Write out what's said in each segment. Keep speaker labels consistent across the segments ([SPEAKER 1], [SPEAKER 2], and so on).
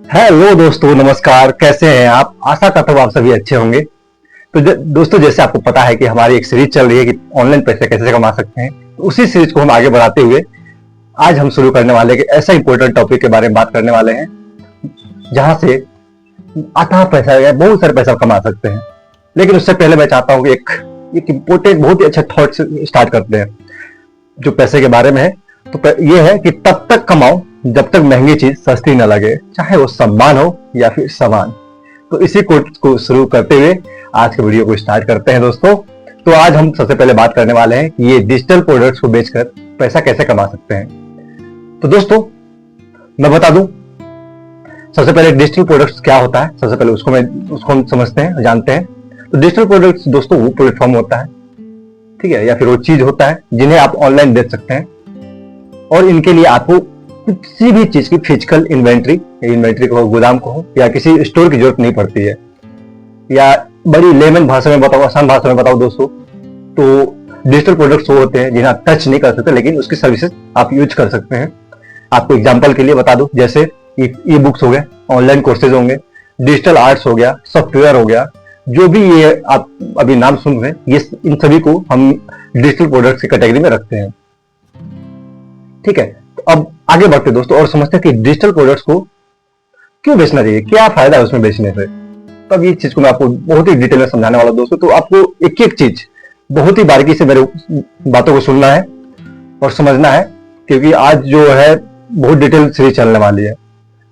[SPEAKER 1] Hello दोस्तों, नमस्कार। कैसे हैं आप? आशा करता हूँ आप सभी अच्छे होंगे। तो दोस्तों, जैसे आपको पता है कि हमारी एक सीरीज चल रही है कि ऑनलाइन पैसे कैसे कमा सकते हैं, तो उसी सीरीज को हम आगे बढ़ाते हुए आज हम शुरू करने वाले हैं कि ऐसा इंपॉर्टेंट टॉपिक के बारे में बात करने वाले हैं जहां से अथाह पैसा या बहुत सारे पैसा कमा सकते हैं। लेकिन उससे पहले मैं चाहता हूँ कि एक इंपॉर्टेंट बहुत ही अच्छा थॉट से स्टार्ट करते हैं जो पैसे के बारे में है। तो ये है कि तब तक कमाओ जब तक महंगी चीज सस्ती न लगे, चाहे वो सम्मान हो या फिर सामान। तो इसी कोट को शुरू करते हुए आज के वीडियो को स्टार्ट करते हैं दोस्तों। तो आज हम सबसे पहले बात करने वाले हैं कि ये डिजिटल प्रोडक्ट्स को बेचकर पैसा कैसे कमा सकते हैं। तो दोस्तों, मैं बता दूं, सबसे पहले डिजिटल प्रोडक्ट्स क्या होता है, सबसे पहले उसको हम समझते हैं, जानते हैं। तो डिजिटल प्रोडक्ट्स दोस्तों वो प्लेटफॉर्म होता है, ठीक है, या फिर वो चीज होता है जिन्हें आप ऑनलाइन बेच सकते हैं और इनके लिए आपको किसी भी चीज की फिजिकल इन्वेंट्री को हो, गोदाम को हो या किसी स्टोर की जरूरत नहीं पड़ती है। या बड़ी लेमन भाषा में बताओ, आसान भाषा में बताओ दोस्तों, तो डिजिटल प्रोडक्ट्स वो होते हैं जिन्हें आप टच नहीं कर सकते लेकिन उसकी सर्विसेज आप यूज कर सकते हैं। आपको एग्जांपल के लिए बता दूं, जैसे ई बुक्स हो गए, ऑनलाइन कोर्सेज होंगे, डिजिटल आर्ट्स हो गया, सॉफ्टवेयर हो गया, जो भी ये आप अभी नाम सुन रहे हैं, ये इन सभी को हम डिजिटल प्रोडक्ट्स की कैटेगरी में रखते हैं। ठीक है, तो अब आगे बढ़ते दोस्तों और समझते हैं कि डिजिटल प्रोडक्ट्स को क्यों बेचना चाहिए, क्या फायदा है उसमें बेचने से। तब ये चीज को मैं आपको बहुत ही डिटेल में समझाने वाला हूं दोस्तों। तो आपको एक एक चीज बहुत ही बारीकी से मेरे बातों को सुनना है और समझना है, क्योंकि आज जो है बहुत डिटेल सीरीज चलने वाली है।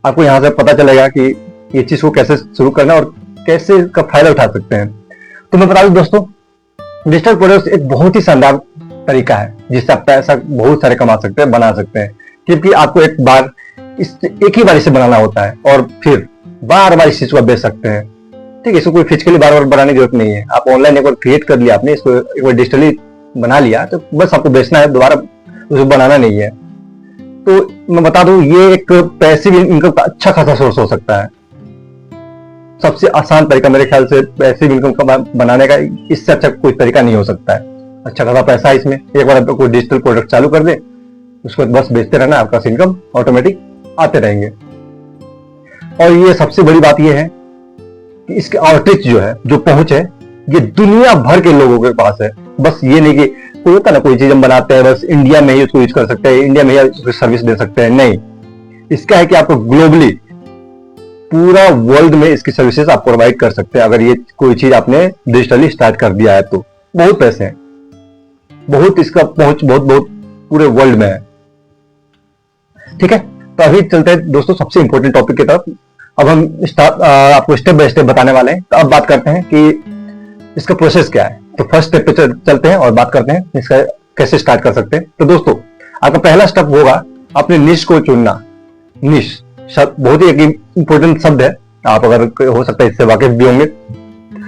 [SPEAKER 1] आपको यहां से पता चलेगा कि ये चीज को कैसे शुरू करना और कैसे इसका फायदा उठा सकते हैं। तो मैं बता दूं दोस्तों, डिजिटल प्रोडक्ट्स एक बहुत ही शानदार तरीका है जिससे आप पैसा बहुत सारे कमा सकते हैं, बना सकते हैं। क्योंकि आपको एक ही बार इसे बनाना होता है और फिर बार बार इस चीज को बेच सकते हैं। ठीक है, इसको कोई फिजिकली बार बार बनाने की जरूरत नहीं है। आप ऑनलाइन एक बार क्रिएट कर लिया, आपने इसको एक बार डिजिटली बना लिया, तो बस आपको बेचना है, दोबारा उसको बनाना नहीं है। तो मैं बता दूं, ये एक पैसिव इनकम का अच्छा खासा सोर्स हो सकता है। सबसे आसान तरीका मेरे ख्याल से पैसिव इनकम बनाने का, इससे अच्छा कोई तरीका नहीं हो सकता है। अच्छा खासा पैसा है इसमें। एक बार आपको कोई डिजिटल प्रोडक्ट चालू कर दे, उसको बस बेचते रहना, आपका इनकम ऑटोमेटिक आते रहेंगे। और ये सबसे बड़ी बात ये है कि इसके आउटरीच जो है, जो पहुंच है, ये दुनिया भर के लोगों के पास है। बस ये नहीं कि कोई होता ना, कोई चीज हम बनाते हैं बस इंडिया में ही उसको यूज कर सकते हैं, इंडिया में ही सर्विस दे सकते हैं, नहीं। इसका है कि आपको ग्लोबली पूरा वर्ल्ड में इसकी सर्विसेज आप प्रोवाइड कर सकते हैं अगर ये कोई चीज आपने डिजिटली स्टार्ट कर दिया है तो। बहुत पैसे हैं, बहुत इसका पहुंच बहुत पूरे वर्ल्ड में है। ठीक है, तो अभी चलते हैं दोस्तों सबसे इंपॉर्टेंट टॉपिक की तरफ। अब हम आपको स्टेप बाय स्टेप बताने वाले हैं। तो अब बात करते हैं कि इसका प्रोसेस क्या है। तो फर्स्ट स्टेप पे चलते हैं और बात करते हैं इसका कैसे स्टार्ट कर सकते हैं। तो दोस्तों, आपका पहला स्टेप होगा अपने निश को चुनना। निश शब्द बहुत ही एक इंपॉर्टेंट शब्द है, आप अगर हो सकता है इससे वाकिफ भी होंगे।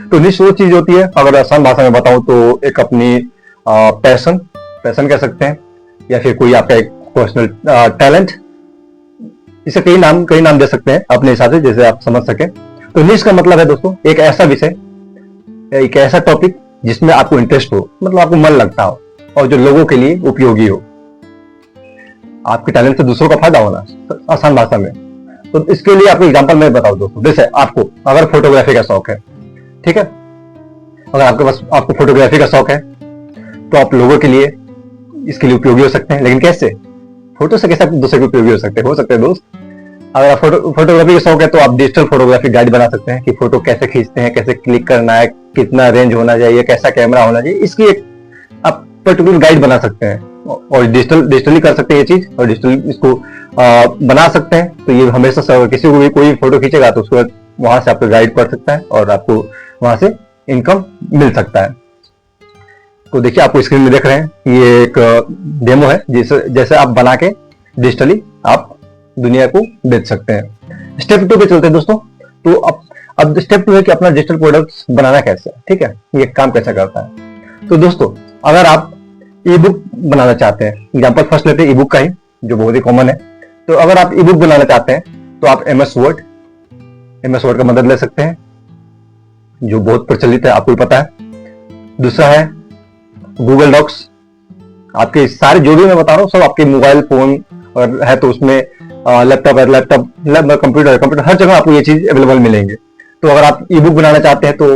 [SPEAKER 1] तो निश वो चीज होती है, अगर आसान भाषा में बताऊं तो एक अपनी पैशन कह सकते हैं, या फिर कोई आपका एक पर्सनल टैलेंट। इसे कई नाम दे सकते हैं अपने हिसाब से, जैसे आप समझ सके। तो निश का मतलब है दोस्तों एक ऐसा विषय, एक ऐसा टॉपिक जिसमें आपको इंटरेस्ट हो, मतलब आपको मन लगता हो और जो लोगों के लिए उपयोगी हो, आपके टैलेंट से दूसरों का फायदा होना, आसान भाषा में। तो इसके लिए आपको एग्जांपल मैं बताऊं दोस्तों, जैसे आपको अगर फोटोग्राफी का शौक है, ठीक है, अगर आपको फोटोग्राफी का शौक है तो आप लोगों के लिए इसके लिए उपयोगी हो सकते हैं। लेकिन कैसे? फोटो से कैसे दूसरे के उपयोगी हो सकते हैं दोस्त? अगर आप फोटोग्राफी का शौक है तो आप डिजिटल फोटोग्राफी गाइड बना सकते हैं कि फोटो कैसे खींचते हैं, कैसे क्लिक करना है, कितना रेंज होना चाहिए, कैसा कैमरा होना चाहिए, इसकी एक आप पर्टिकुलर गाइड बना सकते हैं। और डिजिटली कर सकते हैं ये चीज, और डिजिटल इसको बना सकते हैं। तो ये हमेशा किसी को भी कोई फोटो खींचेगा तो उसको वहां से आपको गाइड पढ़ सकता है और आपको वहां से इनकम मिल सकता है। तो देखिए, आपको स्क्रीन में देख रहे हैं, ये एक डेमो है जैसे आप बना के डिजिटली आप दुनिया को बेच सकते हैं। स्टेप 2 पे चलते हैं दोस्तों। तो अब स्टेप 2 है कि अपना डिजिटल प्रोडक्ट्स बनाना कैसे, ठीक है, ये काम कैसा करता है। तो दोस्तों, अगर आप ई बुक बनाना चाहते हैं, एग्जाम्पल फर्स्ट लेते हैं ई बुक का ही, जो बहुत ही कॉमन है। तो अगर आप ई बुक बनाना चाहते हैं तो आप एमएस वर्ड का मदद ले सकते हैं, जो बहुत प्रचलित है, आपको पता है। दूसरा है गूगल डॉक्स। आपके सारे जो भी मैं बता रहा हूँ सब आपके मोबाइल फोन और है, तो उसमें लैपटॉप है, कंप्यूटर हर जगह आपको ये चीज अवेलेबल मिलेंगे। तो अगर आप ई बुक बनाना चाहते हैं तो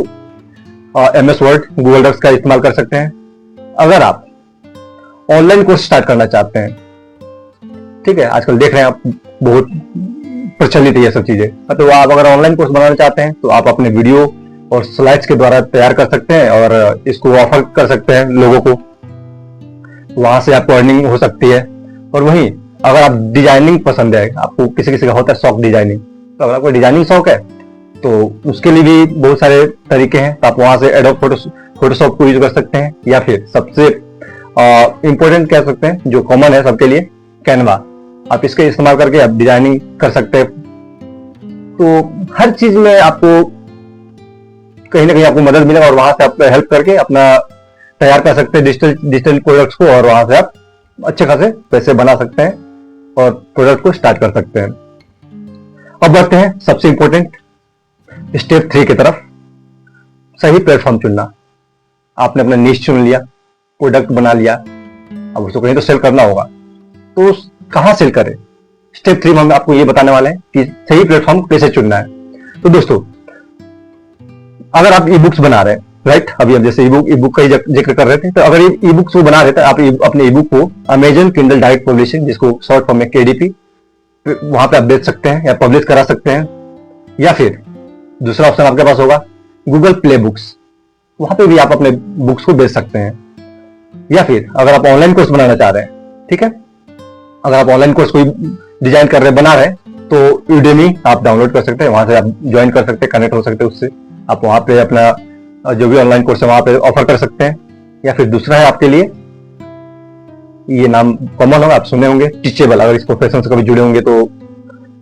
[SPEAKER 1] MS वर्ड, गूगल डॉक्स का इस्तेमाल कर सकते हैं। अगर आप ऑनलाइन कोर्स स्टार्ट करना चाहते हैं, ठीक है, आजकल देख रहे हैं आप बहुत प्रचलित है ये सब चीजें, तो आप अगर ऑनलाइन कोर्स बनाना चाहते हैं तो आप अपने वीडियो और स्लाइड्स के द्वारा तैयार कर सकते हैं और इसको ऑफर कर सकते हैं लोगों को, वहां से आपको अर्निंग हो सकती है। और वहीं अगर आप डिजाइनिंग पसंद है, आपको किसी किसी का होता है शौक डिजाइनिंग, तो अगर आपको डिजाइनिंग शौक है तो उसके लिए भी बहुत सारे तरीके हैं। तो आप वहां से एडोब फोटोशॉप को यूज कर सकते हैं, या फिर सबसे इंपॉर्टेंट कह सकते हैं जो कॉमन है सबके लिए, कैनवा, आप इसके इस्तेमाल करके आप डिजाइनिंग कर सकते हैं। तो हर चीज में आपको कहीं ना कहीं आपको मदद मिलेगा और वहां से आप हेल्प करके अपना तैयार कर सकते हैं डिजिटल प्रोडक्ट्स को, और वहां से आप अच्छे खासे पैसे बना सकते हैं और प्रोडक्ट को स्टार्ट कर सकते हैं। अब बढ़ते हैं सबसे इंपॉर्टेंट स्टेप 3 की तरफ, सही प्लेटफॉर्म चुनना। आपने अपना निश चुन लिया, प्रोडक्ट बना लिया, अब उसको कहीं तो सेल करना होगा, तो कहां सेल करें। स्टेप 3 में हम आपको ये बताने वाले हैं कि सही प्लेटफॉर्म कैसे चुनना है। तो दोस्तों, अगर आप ई बुक्स बना रहे हैं, राइट, अभी हम जैसे ई बुक का ही जिक्र कर रहे थे, तो अगर ई बुक्स बना रहे थे, आप अपने ई बुक को अमेजन किंडल डायरेक्ट पब्लिशिंग, जिसको शॉर्ट फॉर्म में KDP, वहां पे आप बेच सकते हैं या पब्लिश करा सकते हैं। या फिर दूसरा ऑप्शन आपके पास होगा गूगल प्ले बुक्स, वहां पे भी आप अपने बुक्स को बेच सकते हैं। या फिर अगर आप ऑनलाइन कोर्स बनाना चाह रहे हैं, ठीक है, अगर आप ऑनलाइन कोर्स कोई डिजाइन कर रहे हैं, बना रहे हैं, तो यूडेमी आप डाउनलोड कर सकते हैं, वहां से आप ज्वाइन कर सकते हैं, कनेक्ट हो सकते हैं उससे, आप वहां पे अपना जो भी ऑनलाइन कोर्स है वहां पे ऑफर कर सकते हैं। या फिर दूसरा है आपके लिए, ये नाम कॉमन होगा, आप सुने होंगे, टीचेबल। अगर इस प्रोफेशन से कभी जुड़े होंगे तो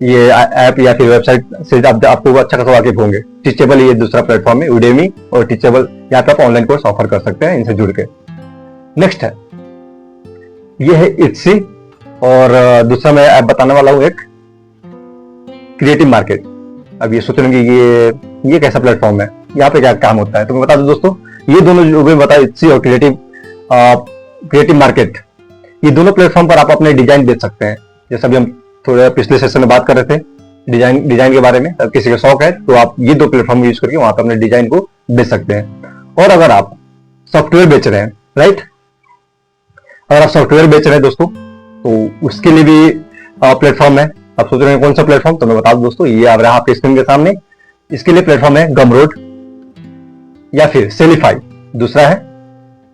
[SPEAKER 1] ये ऐप या फिर वेबसाइट से आपको अच्छा खासा वाकिफ होंगे। टीचेबल ये दूसरा प्लेटफॉर्म है, यूडेमी और टीचेबल, यहाँ पे आप ऑनलाइन कोर्स ऑफर कर सकते हैं इनसे जुड़ के। नेक्स्ट है, ये है इट्सी, और दूसरा मैं ऐप बताने वाला हूं एक क्रिएटिव मार्केट। अब ये सोच रहे हैं कि ये कैसा प्लेटफॉर्म है, यहाँ पे क्या काम होता है, तो मैं बता दूं दोस्तों, ये दोनों जो मैं बताया, इट्सी और क्रिएटिव मार्केट, ये दोनों प्लेटफॉर्म पर आप अपने डिजाइन बेच सकते हैं। जैसे अभी हम थोड़े पिछले सेशन में बात कर रहे थे डिजाइन के बारे में, अगर किसी का शौक है तो आप ये दो प्लेटफॉर्म यूज करके वहां पर अपने डिजाइन को बेच सकते हैं। और अगर आप सॉफ्टवेयर बेच रहे हैं, राइट, अगर आप सॉफ्टवेयर बेच रहे हैं दोस्तों, तो उसके लिए भी प्लेटफॉर्म है। आप सोच रहे हैं कौन सा प्लेटफॉर्म, तो मैं बता दूं दोस्तों, ये आ रहा है आपके स्क्रीन के सामने। इसके लिए प्लेटफॉर्म है गमरोड या फिर सेलिफाई, दूसरा है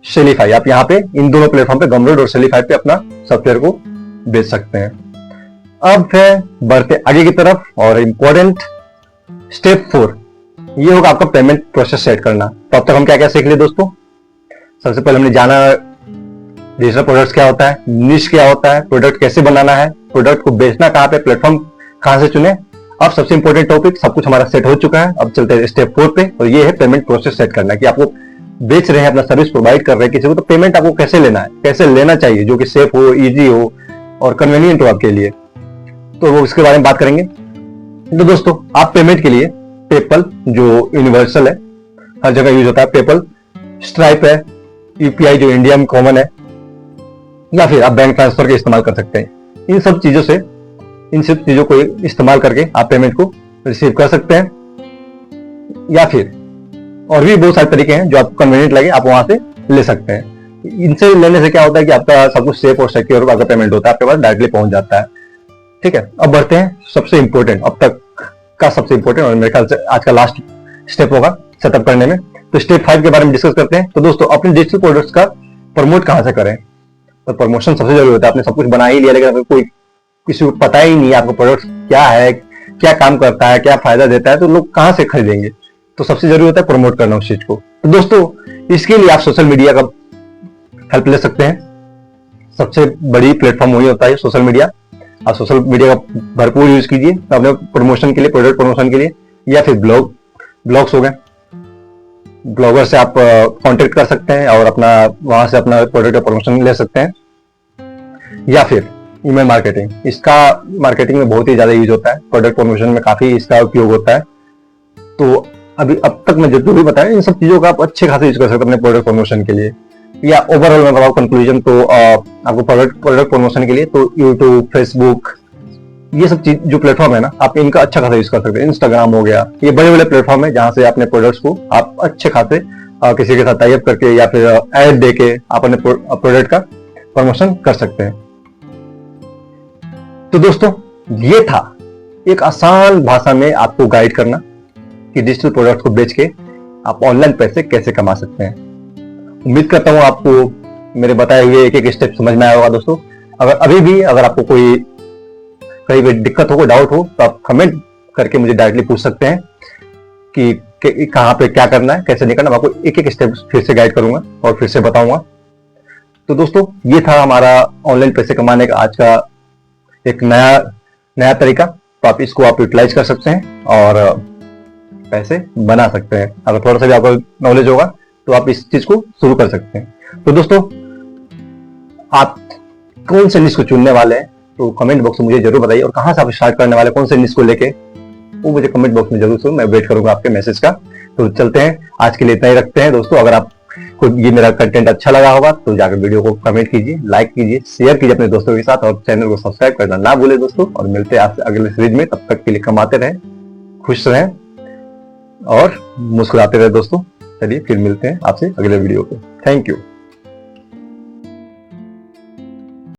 [SPEAKER 1] सेलिफाई। आप यहाँ पे इन दोनों प्लेटफॉर्म पे, गमरोड और सेलिफाई पे, अपना सॉफ्टवेयर को बेच सकते हैं। अब फिर बढ़ते आगे की तरफ, और इंपॉर्टेंट स्टेप 4, ये होगा आपका पेमेंट प्रोसेस सेट करना। तो अब तक हम क्या क्या सीख लिए दोस्तों, सबसे पहले हमने जाना डिजिटल प्रोडक्ट्स क्या होता है, निश क्या होता है, प्रोडक्ट कैसे बनाना है, प्रोडक्ट को बेचना कहाँ पे, प्लेटफॉर्म कहां से चुने। अब सबसे इंपॉर्टेंट टॉपिक, सब कुछ हमारा सेट हो चुका है, अब चलते हैं स्टेप 4 पे, और ये है पेमेंट प्रोसेस सेट करना, कि आपको बेच रहे हैं, अपना सर्विस प्रोवाइड कर रहे हैं किसी को, तो पेमेंट आपको कैसे लेना है, कैसे लेना चाहिए, जो कि सेफ हो, इजी हो और कन्वीनियंट हो आपके लिए, तो वो इसके बारे में बात करेंगे। तो दोस्तों, आप पेमेंट के लिए पेपल, जो यूनिवर्सल है, हर जगह यूज होता है, पेपल, स्ट्राइप है, यूपीआई जो इंडिया में कॉमन है, या फिर आप बैंक ट्रांसफर के इस्तेमाल कर सकते हैं। इन सब चीजों को इस्तेमाल करके आप पेमेंट को रिसीव कर सकते हैं, या फिर और भी बहुत सारे तरीके हैं जो आपको कन्वीनियंट लगे, आप वहां से ले सकते हैं। इनसे लेने से क्या होता है कि आपका सब कुछ सेफ और सिक्योर आपका पेमेंट होता है, आपके पास डायरेक्टली पहुंच जाता है। ठीक है, अब बढ़ते हैं सबसे इंपॉर्टेंट, अब तक का सबसे इंपॉर्टेंट, और मेरे ख्याल से आज का लास्ट स्टेप होगा सेटअप करने में। तो स्टेप 5 के बारे में डिस्कस करते हैं। तो दोस्तों, अपने डिजिटल प्रोडक्ट्स का प्रमोट कहां से करें, तो प्रमोशन सबसे जरूरी होता है। आपने सब कुछ बना ही लिया, लेकिन अगर कोई किसी को पता ही नहीं है आपका प्रोडक्ट क्या है, क्या काम करता है, क्या फायदा देता है, तो लोग कहां से खरीदेंगे। तो सबसे जरूरी होता है प्रमोट करना उस चीज को। तो दोस्तों, इसके लिए आप सोशल मीडिया का हेल्प ले सकते हैं। सबसे बड़ी प्लेटफॉर्म वही होता है सोशल मीडिया। आप सोशल मीडिया का भरपूर यूज कीजिए अपने प्रमोशन के लिए, प्रोडक्ट प्रमोशन के लिए, या फिर ब्लॉग्स हो गए, ब्लॉगर से आप कांटेक्ट कर सकते हैं और अपना वहां से अपना प्रोडक्ट का प्रमोशन ले सकते हैं। या फिर ईमेल मार्केटिंग, इसका मार्केटिंग में बहुत ही ज्यादा यूज होता है, प्रोडक्ट प्रमोशन में काफी इसका उपयोग होता है। तो अभी अब तक मैं जो भी बताया, इन सब चीजों का आप अच्छे खासे यूज कर सकते हैं अपने प्रोडक्ट प्रमोशन के लिए। या ओवरऑल मैं बताऊं कंक्लूजन, तो आपको प्रोडक्ट प्रमोशन के लिए तो यूट्यूब, फेसबुक, ये सब चीज जो प्लेटफॉर्म है ना, आप इनका अच्छा खासा यूज कर सकते हैं। इंस्टाग्राम हो गया, ये बड़े बड़े प्लेटफॉर्म है जहां से अपने प्रोडक्ट्स को आप अच्छे खासे किसी के साथ टाई अप करके या फिर ऐड देके आप अपने प्रोडक्ट का प्रमोशन कर सकते हैं। तो दोस्तों, ये था एक आसान भाषा में आपको गाइड करना कि डिजिटल प्रोडक्ट को बेच के आप ऑनलाइन पैसे कैसे कमा सकते हैं। उम्मीद करता हूं आपको मेरे बताए हुए एक एक स्टेप समझ में आया होगा। दोस्तों, अगर अभी भी अगर आपको कोई कहीं भी दिक्कत हो, कोई डाउट हो, तो आप कमेंट करके मुझे डायरेक्टली पूछ सकते हैं कि कहाँ पे क्या करना है, कैसे नहीं करना। मैं आपको एक एक स्टेप फिर से गाइड करूंगा और फिर से बताऊंगा। तो दोस्तों, ये था हमारा ऑनलाइन पैसे कमाने का आज का एक नया तरीका। तो आप इसको यूटिलाइज कर सकते हैं और पैसे बना सकते हैं। अगर थोड़ा सा भी आपको नॉलेज होगा तो आप इस चीज को शुरू कर सकते हैं। तो दोस्तों, आप कौन से निश को चुनने वाले हैं तो कमेंट बॉक्स में मुझे जरूर बताइए, और कहां से आप स्टार्ट करने वाले, कौन से निश को लेके, वो मुझे कमेंट बॉक्स में जरूर सुन। मैं वेट करूंगा आपके मैसेज का। तो चलते हैं, आज के लिए इतना ही रखते हैं। दोस्तों, अगर आपको ये मेरा कंटेंट अच्छा लगा होगा तो जाकर वीडियो को कमेंट कीजिए, लाइक कीजिए, शेयर कीजिए अपने दोस्तों के साथ, और चैनल को सब्सक्राइब करना ना भूले दोस्तों। और मिलते हैं आपसे अगले सीरीज में। तब तक के लिए कमाते रहें, खुश रहें और मुस्कुराते रहे दोस्तों। चलिए फिर मिलते हैं आपसे अगले वीडियो पे। Thank you.